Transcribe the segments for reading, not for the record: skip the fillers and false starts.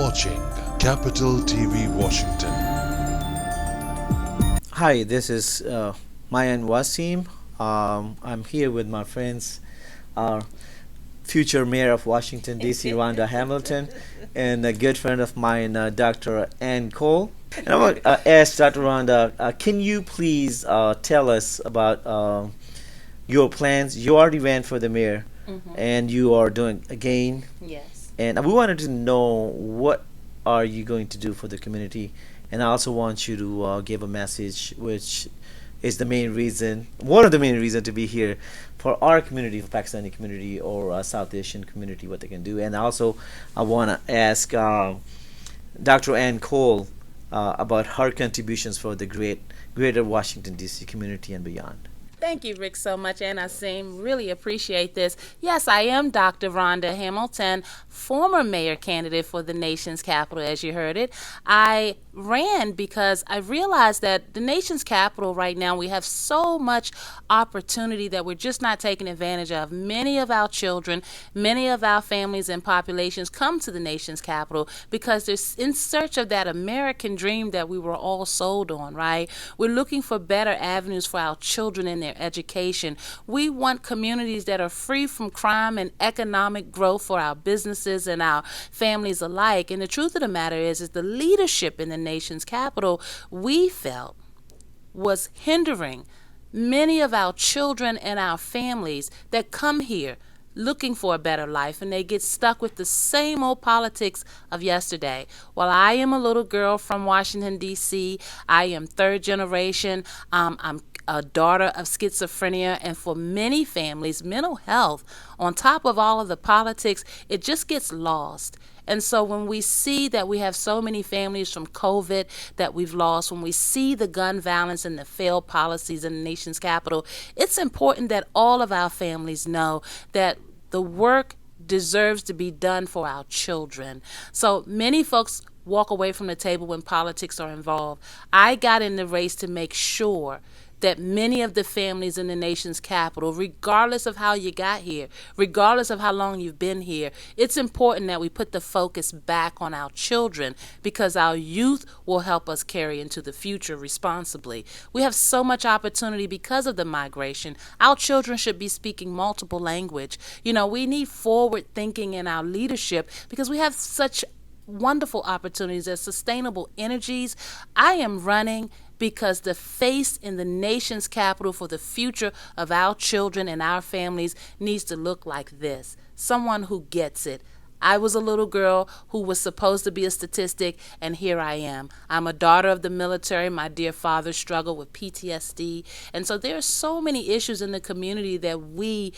watching Capital TV Washington. Hi, this is Mian Wasim. I'm here with my friends, our future mayor of Washington, D.C., Rhonda Hamilton, and a good friend of mine, Dr. Ann Cole. And I want to ask Dr. Rhonda, can you please tell us about your plans? You already ran for the mayor, and you are doing again. Yes. And we wanted to know what are you going to do for the community, and I also want you to give a message, which is the main reason, one of the main reasons to be here for our community, for Pakistani community or South Asian community, what they can do. And also, I want to ask Dr. Ann Cole about her contributions for the greater Washington D.C. community and beyond. Thank you, Rick, so much, and I seem really appreciate this. Yes, I am Dr. Rhonda Hamilton, former mayor candidate for the nation's capital, as you heard it. I ran because I realized that the nation's capital right now, we have so much opportunity that we're just not taking advantage of. Many of our children, many of our families and populations come to the nation's capital because they're in search of that American dream that we were all sold on, right? We're looking for better avenues for our children in their education. We want communities that are free from crime and economic growth for our businesses and our families alike. And the truth of the matter is the leadership in the nation's capital, we felt, was hindering many of our children and our families that come here looking for a better life, and they get stuck with the same old politics of yesterday. Well, I am a little girl from Washington, D.C. I am third generation. I'm a daughter of schizophrenia, and for many families, mental health, on top of all of the politics, it just gets lost. And so when we see that we have so many families from COVID that we've lost, when we see the gun violence and the failed policies in the nation's capital, it's important that all of our families know that the work deserves to be done for our children. So many folks walk away from the table when politics are involved. I got in the race to make sure that many of the families in the nation's capital, regardless of how you got here, regardless of how long you've been here, it's important that we put the focus back on our children because our youth will help us carry into the future responsibly. We have so much opportunity because of the migration. Our children should be speaking multiple language. You know, we need forward thinking in our leadership because we have such wonderful opportunities as sustainable energies. I am running because the face in the nation's capital for the future of our children and our families needs to look like this. Someone who gets it. I was a little girl who was supposed to be a statistic, and here I am. I'm a daughter of the military. My dear father struggled with PTSD. And so there are so many issues in the community that we,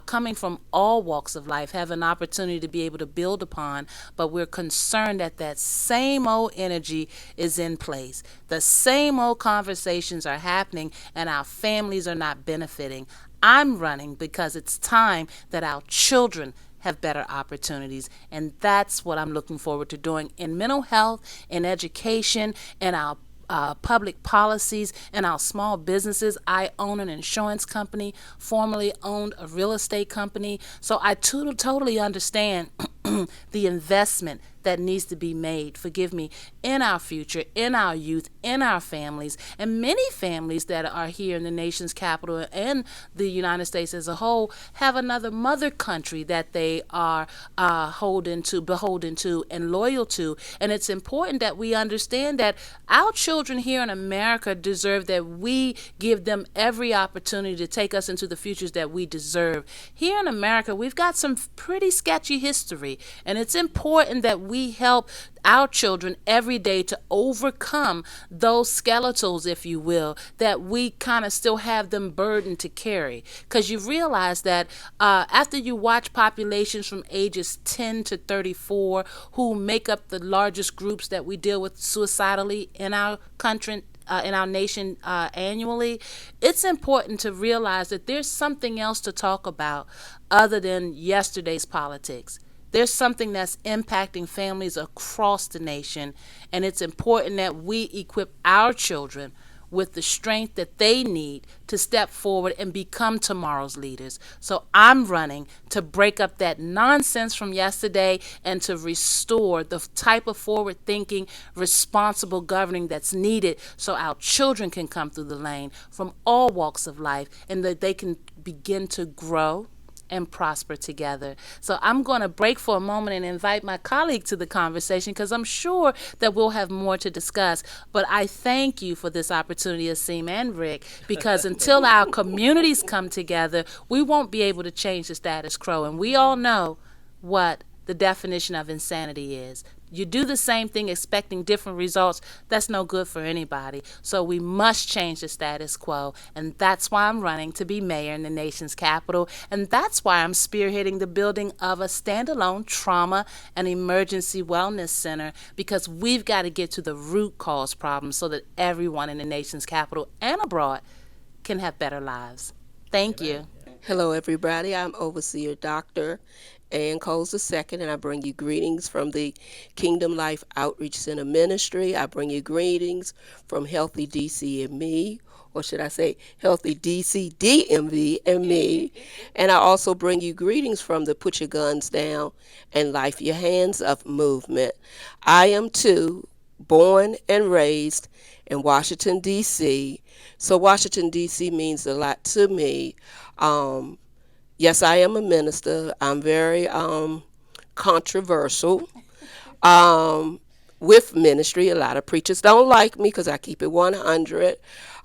coming from all walks of life, have an opportunity to be able to build upon. But we're concerned that that same old energy is in place. The same old conversations are happening, and our families are not benefiting. I'm running because it's time that our children have better opportunities. And that's what I'm looking forward to doing in mental health, in education, in our public policies, and our small businesses. I own an insurance company, formerly owned a real estate company. So I totally understand the investment that needs to be made, forgive me, in our future, in our youth, in our families, and many families that are here in the nation's capital and the United States as a whole have another mother country that they are beholden to, and loyal to. And it's important that we understand that our children here in America deserve that we give them every opportunity to take us into the futures that we deserve. Here in America, we've got some pretty sketchy history, and it's important that we help our children every day to overcome those skeletals, if you will, that we kind of still have them burdened to carry. Because you realize that after you watch populations from ages 10 to 34 who make up the largest groups that we deal with suicidally in our country, in our nation annually, it's important to realize that there's something else to talk about other than yesterday's politics. There's something that's impacting families across the nation, and it's important that we equip our children with the strength that they need to step forward and become tomorrow's leaders. So I'm running to break up that nonsense from yesterday and to restore the type of forward thinking, responsible governing that's needed so our children can come through the lane from all walks of life and that they can begin to grow and prosper together. So I'm going to break for a moment and invite my colleague to the conversation because I'm sure that we'll have more to discuss. But I thank you for this opportunity, Asim and Rick, because until our communities come together, we won't be able to change the status quo. And we all know what the definition of insanity is. You do the same thing expecting different results, that's no good for anybody. So we must change the status quo. And that's why I'm running to be mayor in the nation's capital. And that's why I'm spearheading the building of a standalone trauma and emergency wellness center, because we've got to get to the root cause problem so that everyone in the nation's capital and abroad can have better lives. Thank you. Hello, everybody. I'm Overseer Dr. Ann Coles II, and I bring you greetings from the Kingdom Life Outreach Center Ministry. I bring you greetings from Healthy DC and me, or should I say Healthy DC, DMV, and me. And I also bring you greetings from the Put Your Guns Down and Life Your Hands Up movement. I am too born and raised in Washington, D.C., so Washington, D.C. means a lot to me. Yes, I am a minister. I'm very controversial with ministry. A lot of preachers don't like me because I keep it 100.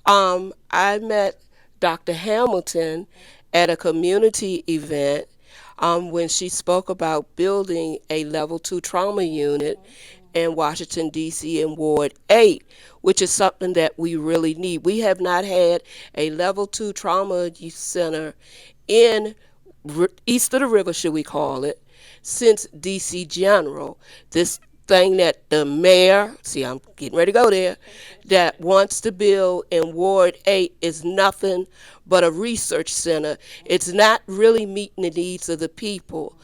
I met Dr. Hamilton at a community event when she spoke about building a level 2 trauma unit in Washington, D.C. in Ward 8, which is something that we really need. We have not had a level 2 trauma center in east of the river, should we call it, since DC General. This thing that the mayor, see, I'm getting ready to go there, that wants to build in Ward 8 is nothing but a research center. It's not really meeting the needs of the people.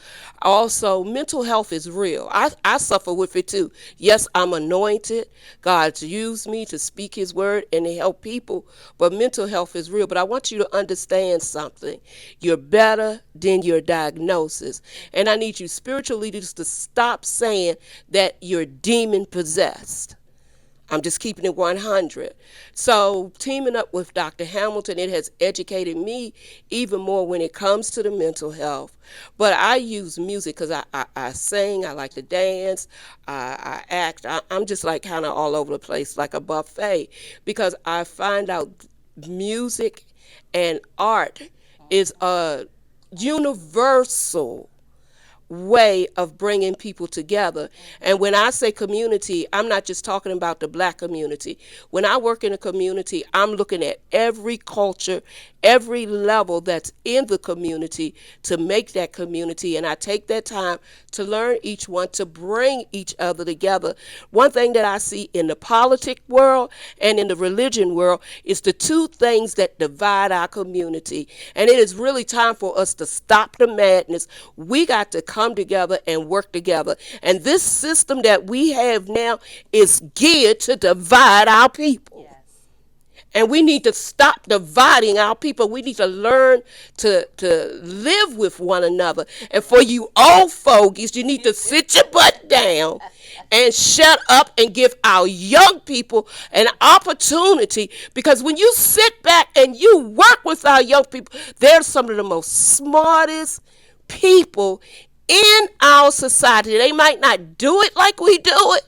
Also, mental health is real. I suffer with it too. Yes, I'm anointed. God's used me to speak his word and to help people, but mental health is real. But I want you to understand something. You're better than your diagnosis. And I need you spiritual leaders to stop saying that you're demon possessed. I'm just keeping it 100. So teaming up with Dr. Hamilton, it has educated me even more when it comes to the mental health. But I use music because I sing, I like to dance, I act. I'm just like kind of all over the place like a buffet because I find out music and art is a universal way of bringing people together. And when I say community, I'm not just talking about the black community. When I work in a community, I'm looking at every culture, every level that's in the community to make that community. And I take that time to learn each one, to bring each other together. One thing that I see in the politic world and in the religion world is the two things that divide our community. And it is really time for us to stop the madness. We got to come together and work together. And this system that we have now is geared to divide our people. And we need to stop dividing our people. We need to learn to live with one another. And for you old fogies, you need to sit your butt down and shut up and give our young people an opportunity. Because when you sit back and you work with our young people, they're some of the most smartest people in our society. They might not do it like we do it,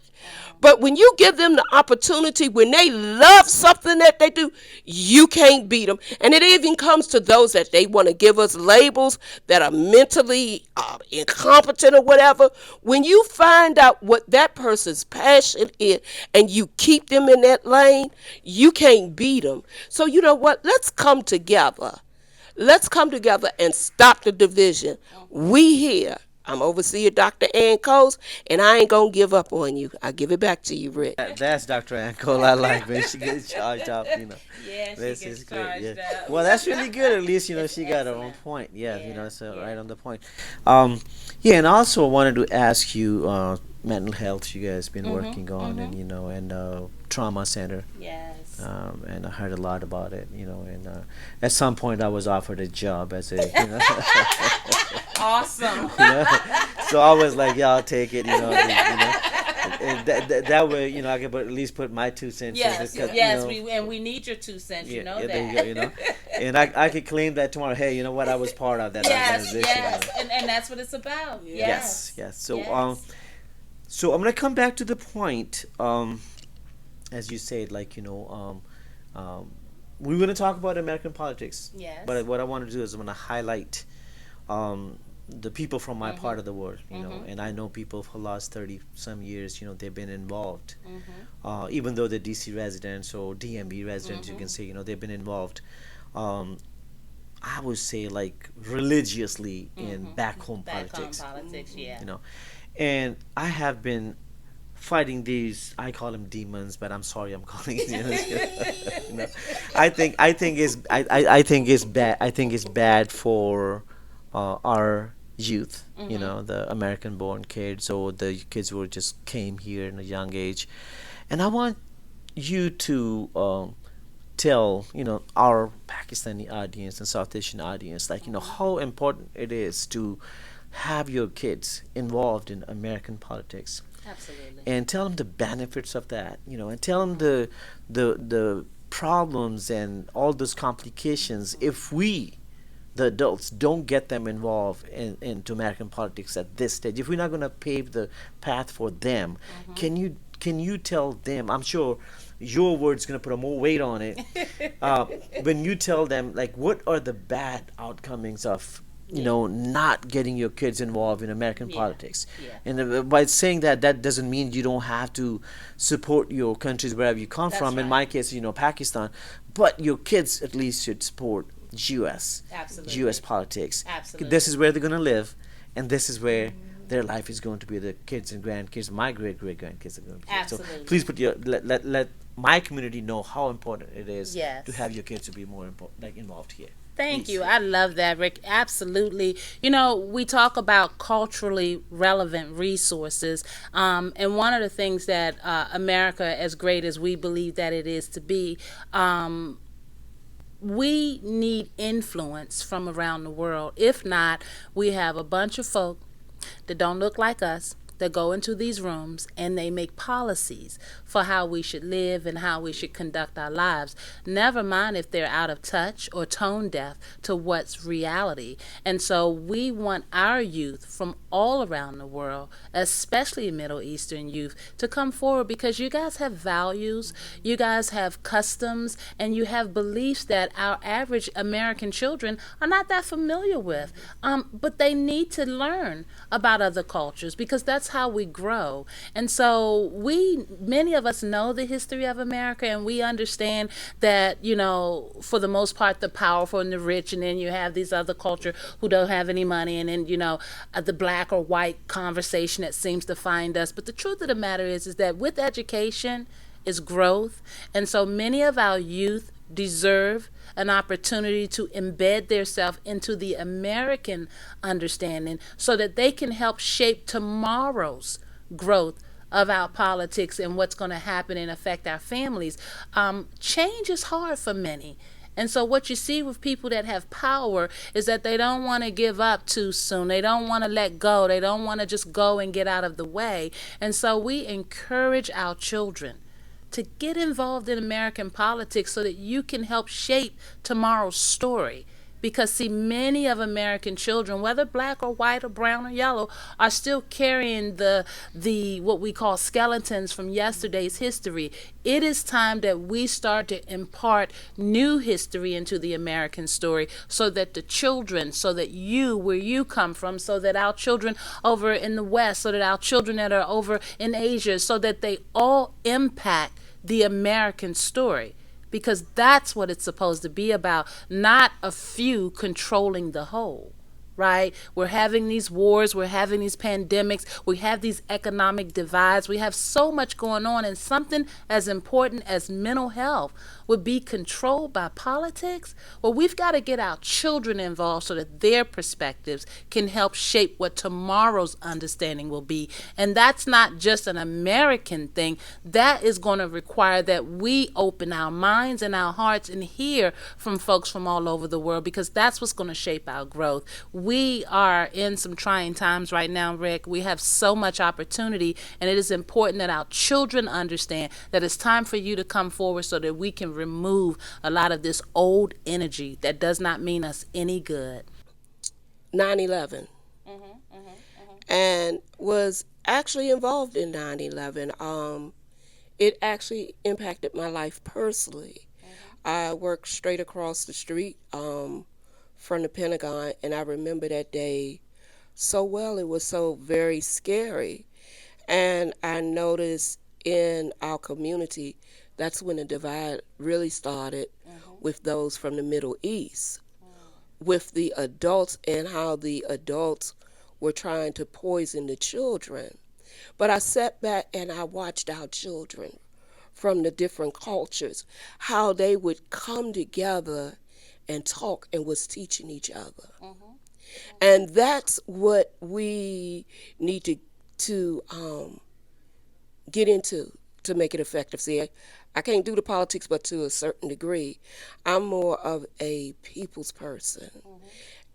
but when you give them the opportunity, when they love something that they do, you can't beat them. And it even comes to those that they want to give us labels that are mentally incompetent or whatever. When you find out what that person's passion is and you keep them in that lane, you can't beat them. So you know what? Let's come together. Let's come together and stop the division. We here. I'm Overseer Dr. Ann Coles, and I ain't going to give up on you. I give it back to you, Rick. That's Dr. Ankole. I like when she gets charged up, Yeah, This she is gets great. charged Yeah. up. Well, that's really good. At least she got her own point. Yeah, Yeah, so yeah. right on the point. Yeah, and also I wanted to ask you mental health you guys been working on, and and trauma center. Yes. And I heard a lot about it, and at some point I was offered a job as a, Awesome. so I was like, yeah, I'll take it, and that way, I could at least put my 2 cents in, Yes, because, yes, we need your 2 cents. yeah, You know yeah, there that. you go, and I could claim that tomorrow. Hey, you know what? I was part of that Yes, organization. yes, and that's what it's about. Yes, Yes, yes. So, yes. so I'm gonna come back to the point, as you said, like, we're gonna talk about American politics, Yes. but what I want to do is I'm gonna highlight, the people from my part of the world, and I know people for the last 30 some years, they've been involved, even though they're DC residents or DMV residents, you can say, they've been involved. Um, I would say like religiously in back home Back home politics, politics, yeah. you know, and I have been fighting these. I call them demons, but I'm sorry, I'm calling it demons. I think it's bad. I think it's bad for our youth. The American-born kids or the kids who just came here in a young age, and I want you to tell our Pakistani audience and South Asian audience, like, how important it is to have your kids involved in American politics, Absolutely. and tell them the benefits of that, and tell them the problems and all those complications if we, the adults, don't get them involved into American politics at this stage. If we're not going to pave the path for them, can you tell them? I'm sure your word's going to put a more weight on it. uh, when you tell them, like, what are the bad outcomings of not getting your kids involved in American Yeah. politics. Yeah. And by saying that, that doesn't mean you don't have to support your countries wherever you come That's from. In right. my case, Pakistan, but your kids at least should support U.S. Absolutely. U.S. politics. Absolutely. This is where they're gonna live, and this is where their life is going to be. The kids and grandkids, my great great grandkids are going to be. So Absolutely. please put your let my community know how important it is Yes. to have your kids to be more important, like involved here. Thank Please. you. I love that, Rick. Absolutely. We talk about culturally relevant resources. And one of the things that America, as great as we believe that it is to be, we need influence from around the world. If not, we have a bunch of folk that don't look like us that go into these rooms and they make policies for how we should live and how we should conduct our lives. Never mind if they're out of touch or tone deaf to what's reality. And so we want our youth from all around the world, especially Middle Eastern youth, to come forward because you guys have values, you guys have customs, and you have beliefs that our average American children are not that familiar with. But they need to learn about other cultures because that's how we grow. And so many of us know the history of America, and we understand that, for the most part, the powerful and the rich, and then you have these other culture who don't have any money, and then, the black or white conversation that seems to find us. But the truth of the matter is that with education is growth. And so many of our youth deserve an opportunity to embed themselves into the American understanding so that they can help shape tomorrow's growth of our politics and what's going to happen and affect our families. Change is hard for many. And so what you see with people that have power is that they don't want to give up too soon. They don't want to let go. They don't want to just go and get out of the way. And so we encourage our children to get involved in American politics so that you can help shape tomorrow's story. Because, see, many of American children, whether black or white or brown or yellow, are still carrying the what we call skeletons from yesterday's history. It is time that we start to impart new history into the American story so that the children, so that you, where you come from, so that our children over in the West, so that our children that are over in Asia, so that they all impact the American story. Because that's what it's supposed to be about, not a few controlling the whole. right? We're having these wars, we're having these pandemics, we have these economic divides, we have so much going on, and something as important as mental health would be controlled by politics. Well, we've got to get our children involved so that their perspectives can help shape what tomorrow's understanding will be. And that's not just an American thing. That is going to require that we open our minds and our hearts and hear from folks from all over the world, because that's what's going to shape our growth. We are in some trying times right now, Rick. We have so much opportunity, and it is important that our children understand that it's time for you to come forward so that we can remove a lot of this old energy that does not mean us any good. 9/11, and was actually involved in 9/11. It actually impacted my life personally. I worked straight across the street from the Pentagon, and I remember that day so well. It was so very scary. And I noticed in our community, that's when the divide really started with those from the Middle East, with the adults and how the adults were trying to poison the children. But I sat back and I watched our children from the different cultures, how they would come together and talk and was teaching each other. And that's what we need to get into to make it effective. See, I can't do the politics, but to a certain degree, I'm more of a people's person.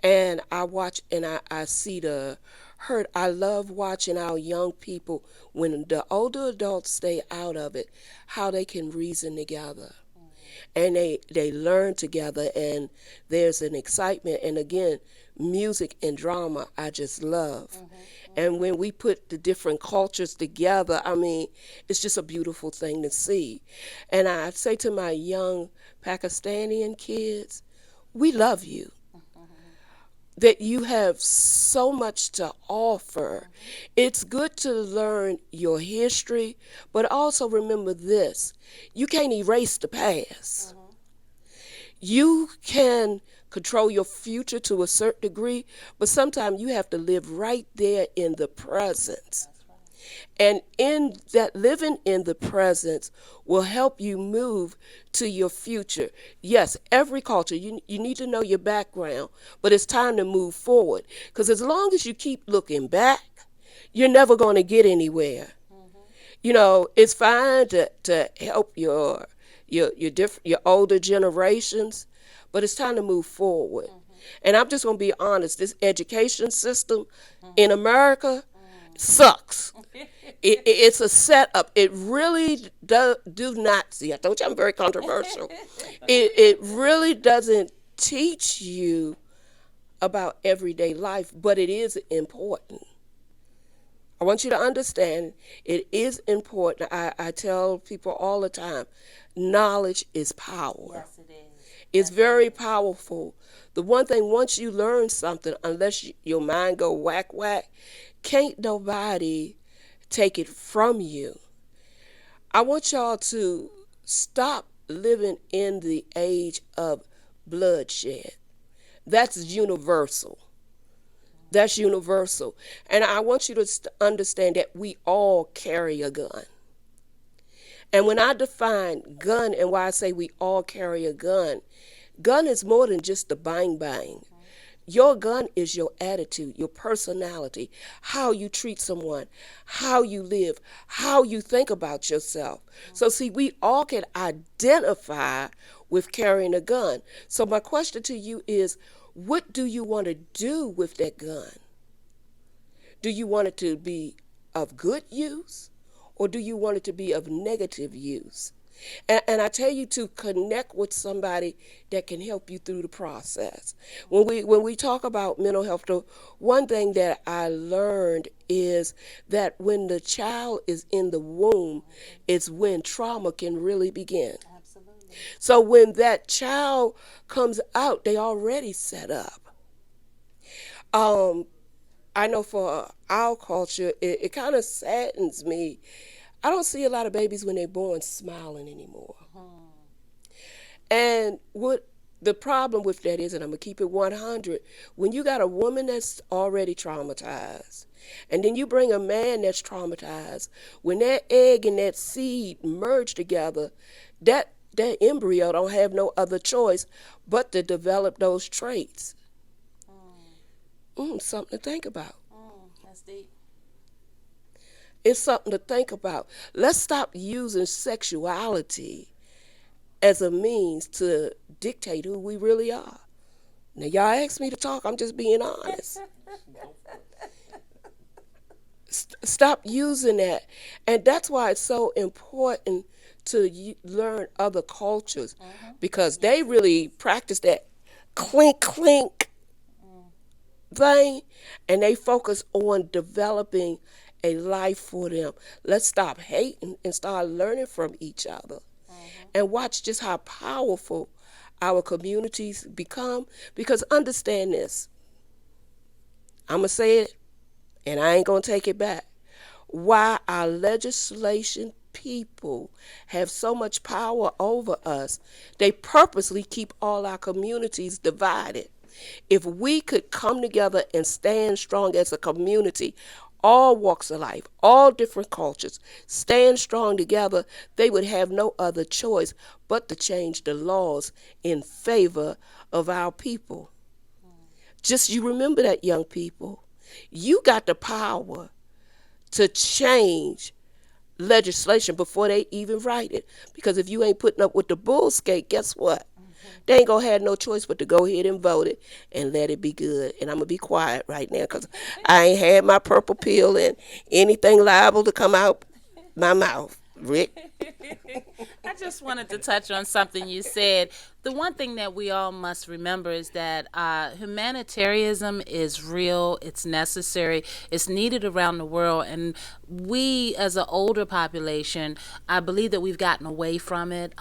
And I watch and I see the hurt. I love watching our young people, when the older adults stay out of it, how they can reason together. And they learn together, and there's an excitement. And again, music and drama I just love. And when we put the different cultures together, I mean, it's just a beautiful thing to see. And I say to my young Pakistani kids, we love you, that you have so much to offer. It's good to learn your history, but also remember this: you can't erase the past. You can control your future to a certain degree, but sometimes you have to live right there in the present. And in that, living in the present will help you move to your future. Yes, every culture, you need to know your background, but it's time to move forward. Because as long as you keep looking back, you're never going to get anywhere. You know, it's fine to help your older generations, but it's time to move forward. And I'm just going to be honest, this education system in America sucks. It's a setup. It really do not see. I told you I'm very controversial. It really doesn't teach you about everyday life, but it is important. I want you to understand it is important. I tell people all the time, knowledge is power. Yes, it is. It's very powerful. The one thing, once you learn something, unless your mind go whack whack, can't nobody take it from you. I want y'all to stop living in the age of bloodshed. That's universal. That's universal. And I want you to understand that we all carry a gun. And when I define gun and why I say we all carry a gun, gun is more than just the bang bang. Your gun is your attitude, your personality, how you treat someone, how you live, how you think about yourself. So, see, we all can identify with carrying a gun. So, my question to you is, what do you want to do with that gun? Do you want it to be of good use, or do you want it to be of negative use? And I tell you to connect with somebody that can help you through the process. When we talk about mental health, the one thing that I learned is that when the child is in the womb, it's when trauma can really begin. Absolutely. So when that child comes out, they already set up. Um, I know for our culture, it kind of saddens me. I don't see a lot of babies when they're born smiling anymore. And what The problem with that is, and I'm gonna keep it 100, when you got a woman that's already traumatized, and then you bring a man that's traumatized, when that egg and that seed merge together, that embryo don't have no other choice but to develop those traits. Something to think about. That's deep. It's something to think about. Let's stop using sexuality as a means to dictate who we really are. Now, y'all asked me to talk. I'm just being honest. Stop using that. And that's why it's so important to learn other cultures because they really practice that clink, clink thing and they focus on developing a life for them. Let's stop hating and start learning from each other and watch just how powerful our communities become. Because understand this, I'm going to say it and I ain't going to take it back. Why our legislation people have so much power over us, they purposely keep all our communities divided. If we could come together and stand strong as a community, all walks of life, all different cultures, stand strong together, they would have no other choice but to change the laws in favor of our people. Just you remember that, young people. You got the power to change legislation before they even write it. Because if you ain't putting up with the bullskate, guess what? They ain't gonna have no choice but to go ahead and vote it and let it be good. And I'm gonna be quiet right now because I ain't had my purple pill and anything liable to come out my mouth. Rick. I just wanted to touch on something you said. The one thing that we all must remember is that humanitarianism is real, it's necessary, it's needed around the world. And we, as an older population, I believe that we've gotten away from it.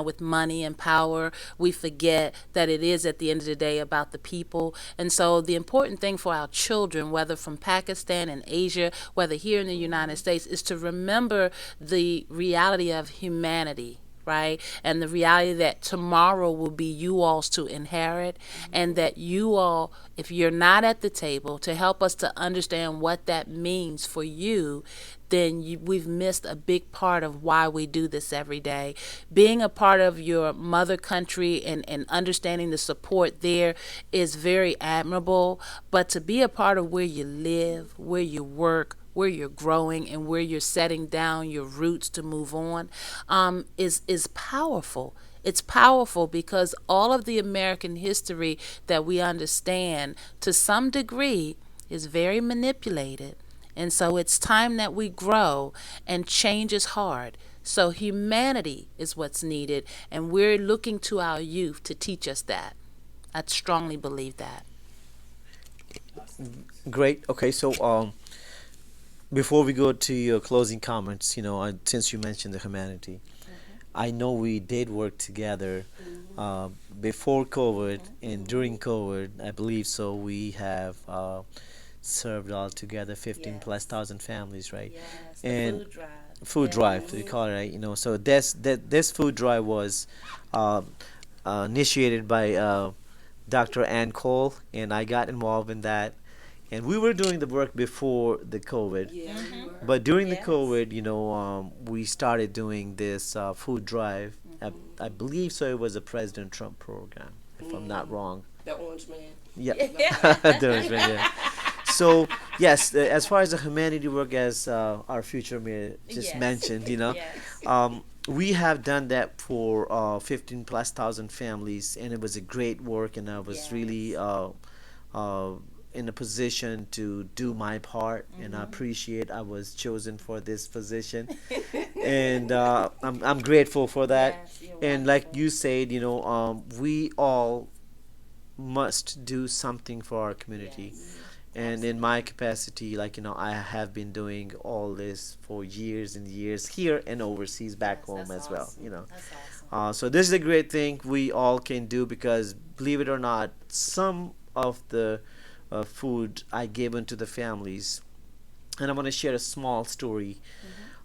With money and power, we forget that it is, at the end of the day, about the people. And so, the important thing for our children, whether from Pakistan and Asia, whether here in the United States, is to remember the reality of humanity, right? And the reality that tomorrow will be you all's to inherit, and that you all, if you're not at the table to help us to understand what that means for you, then we've missed a big part of why we do this every day. Being a part of your mother country and understanding the support there is very admirable, but to be a part of where you live, where you work, where you're growing, and where you're setting down your roots to move on, is powerful. It's powerful because all of the American history that we understand to some degree is very manipulated. And so it's time that we grow, and change is hard. So humanity is what's needed, and we're looking to our youth to teach us that. I strongly believe that. Great. Okay, so before we go to your closing comments, since you mentioned the humanity, I know we did work together uh, before COVID and during COVID. I believe so. We have served altogether 15 plus thousand families, right? Yes, the And food drive. food drive, we call it, right? So this food drive was uh, initiated by Dr. Ann Cole, and I got involved in that. And we were doing the work before the COVID, Yeah, we were. but during the Yes. COVID, we started doing this food drive. I believe so. It was a President Trump program, if I'm not wrong. The orange man. Yeah, there was, yeah. So yes, as far as the humanity work, as our future mayor just Yes. mentioned, Yes. we have done that for 15 plus thousand families, and it was a great work, and I was really uh, in a position to do my part, and I appreciate I was chosen for this position, and I'm grateful for that. Yes, you're And like wonderful. you said, we all must do something for our community. Yes. And in my capacity, like, I have been doing all this for years and years here and overseas back Yes, home that's as well, awesome. That's awesome. so this is a great thing we all can do, because believe it or not, some of the food I gave unto the families, and I'm going to share a small story.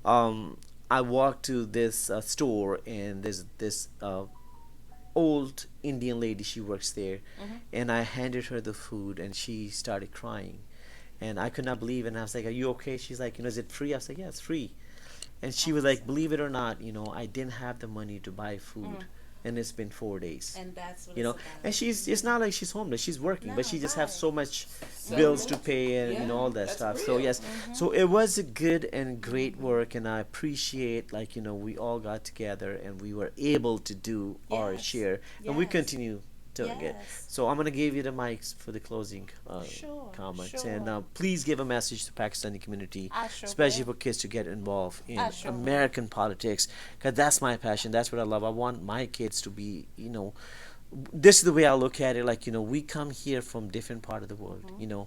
I walked to this store, and there's this old Indian lady. She works there, Hmm. and I handed her the food, and she started crying, and I could not believe it. And I was like, "Are you okay?" She's like, "Is it free?" I was like, "Yeah, it's free." And she was like, Awesome. "Believe it or not, I didn't have the money to buy Mm. food, and it's been 4 days." And that's what you it's know and about. she's, it's not like she's homeless, she's working, but No, she just has right. so much bills to So, pay, and yeah, all that that's stuff. So real. yes, Mm-hmm. so it was a good and great Mm-hmm. work, and I appreciate, like, we all got together and we were able to do our Yes. share, and we Yes. continue doing it. Yes. So I'm gonna give you the mics for the closing Sure. comments, and Sure. please give a message to Pakistani community, I sure especially will. for kids, to get involved I in sure will. American politics, because that's my passion. That's what I love. I want my kids to be, this is the way I look at it. Like, we come here from different part of the world, Mm-hmm.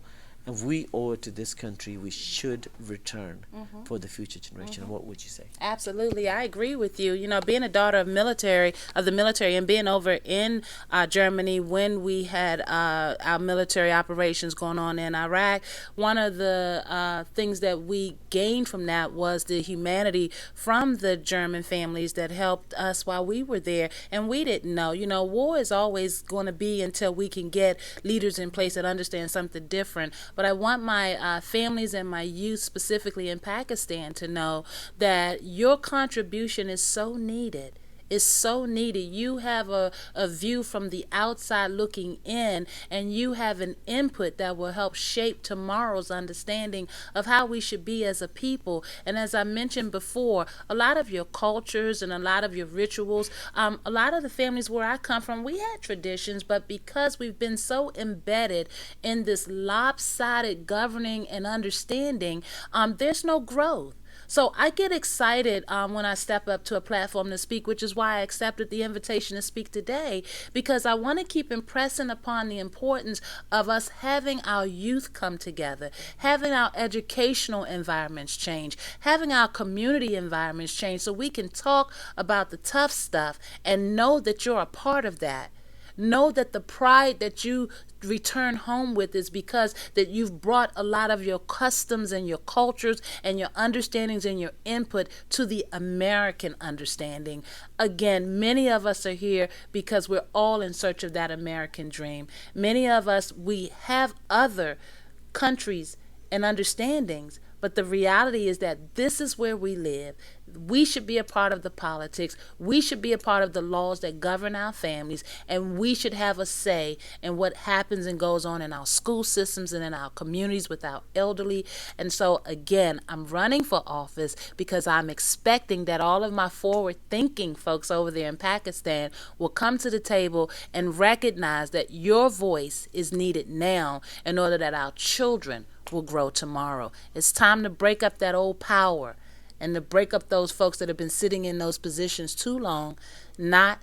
and we owe it to this country. We should return Mm-hmm. for the future generation. Mm-hmm. What would you say? Absolutely, I agree with you. You know, being a daughter of the military, and being over in Germany when we had our military operations going on in Iraq, one of the things that we gained from that was the humanity from the German families that helped us while we were there, and we didn't know. You know, war is always going to be until we can get leaders in place that understand something different. But I want my families and my youth, specifically in Pakistan, to know that your contribution is so needed. Is so needed. You have a view from the outside looking in, and you have an input that will help shape tomorrow's understanding of how we should be as a people. And as I mentioned before, a lot of your cultures and a lot of your rituals, a lot of the families where I come from, we had traditions, but because we've been so embedded in this lopsided governing and understanding, there's no growth. So I get excited when I step up to a platform to speak, which is why I accepted the invitation to speak today, because I want to keep impressing upon the importance of us having our youth come together, having our educational environments change, having our community environments change, so we can talk about the tough stuff and know that you're a part of that. Know that the pride that you return home with is because that you've brought a lot of your customs and your cultures and your understandings and your input to the American understanding. Again, many of us are here because we're all in search of that American dream. Many of us, we have other countries and understandings, but the reality is that this is where we live. We should be a part of the politics. We should be a part of the laws that govern our families. And we should have a say in what happens and goes on in our school systems and in our communities with our elderly. And so, again, I'm running for office because I'm expecting that all of my forward thinking folks over there in Pakistan will come to the table and recognize that your voice is needed now in order that our children will grow tomorrow. It's time to break up that old power and to break up those folks that have been sitting in those positions too long, not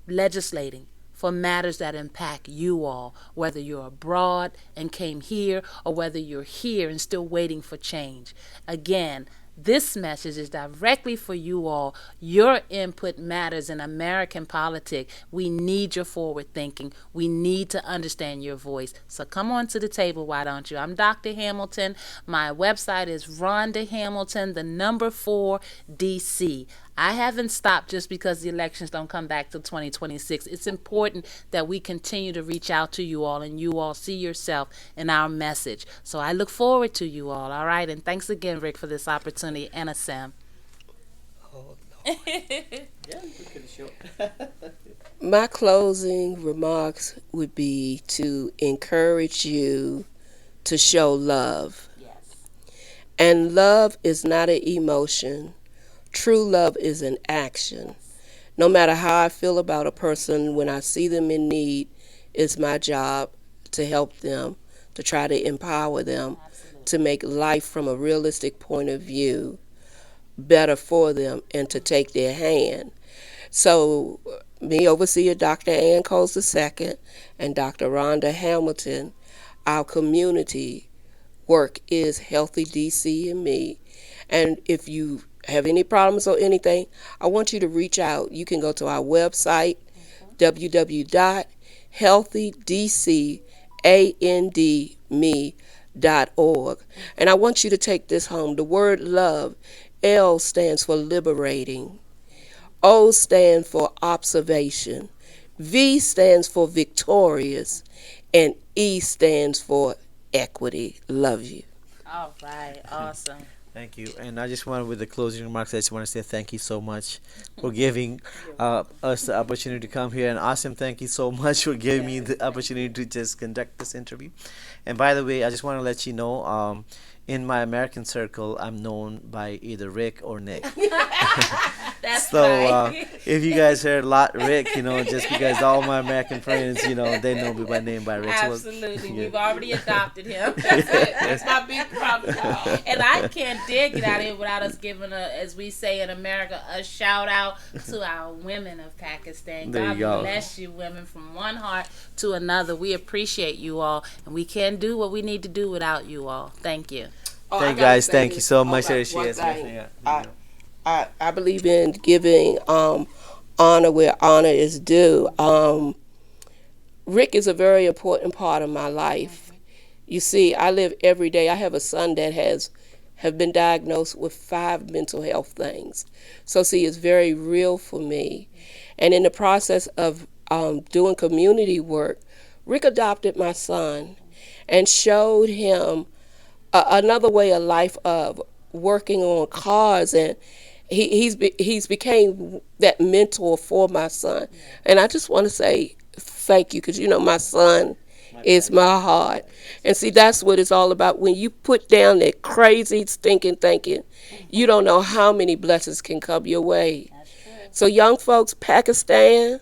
legislating for matters that impact you all, whether you're abroad and came here or whether you're here and still waiting for change. Again, this message is directly for you all. Your input matters in American politics. We need your forward thinking. We need to understand your voice. So come on to the table, why don't you? I'm Dr. Hamilton. My website is Rhonda Hamilton, the number 4 DC. I haven't stopped just because the elections don't come back till 2026. It's important that we continue to reach out to you all and you all see yourself in our message. So I look forward to you all right? And thanks again, Rick, for this opportunity, and Sam. Oh, Yeah, we could show. my closing remarks would be to encourage you to show love. Yes. And love is not an emotion. True love is an action. No matter how I feel about a person, when I see them in need, it's my job to help them, to try to empower them, Absolutely. to make life from a realistic point of view better for them, and to take their hand. So, me, Overseer Dr. Ann Coles II, and Dr. Rhonda Hamilton, our community work is Healthy DC and me. And if you have any problems or anything, I want you to reach out. You can go to our website, www.healthydcandme.org. And I want you to take this home. The word love, L stands for liberating. O stand for observation. V stands for victorious, and E stands for equity. Love you. All right, awesome. Thank you. And I just want, with the closing remarks, I just want to say thank you so much for giving us the opportunity to come here. And Asim, thank you so much for giving me the opportunity to just conduct this interview. And by the way, I just want to let you know, in my American circle, I'm known by either Rick or Nick. That's So right. if you guys heard a lot Rick, just because all my American friends, they know me by name by Rick. So, Absolutely. yeah. We've already adopted him. That's it. That's my big problem. And I can't dare get out of here without us giving as we say in America, a shout out to our women of Pakistan. There God you go. bless you, women, from one heart to another. We appreciate you all, and we can't do what we need to do without you all. Thank you. Oh, Thank I you guys. gotta say Thank you this. so Hold much. on, There she one is. thing. Yeah. I believe in giving honor where honor is due. Rick is a very important part of my life. You see, I live every day. I have a son that have been diagnosed with 5 mental health things. So see, it's very real for me. And in the process of doing community work, Rick adopted my son and showed him another way of life of working on cars, and he's became that mentor for my son. And I just want to say thank you, because my son is my heart. And see, that's what it's all about. When you put down that crazy stinking thinking, you don't know how many blessings can come your way. So young folks, Pakistan,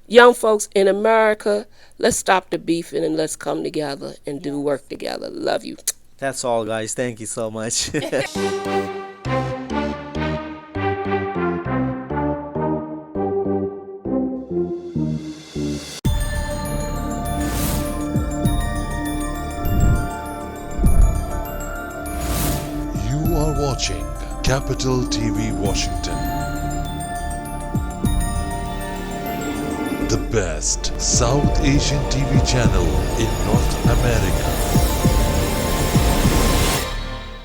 young folks in America, let's stop the beefing and let's come together and do work together. Love you. That's all, guys. Thank you so much. You are watching Capital TV Washington, the best South Asian TV channel in North America.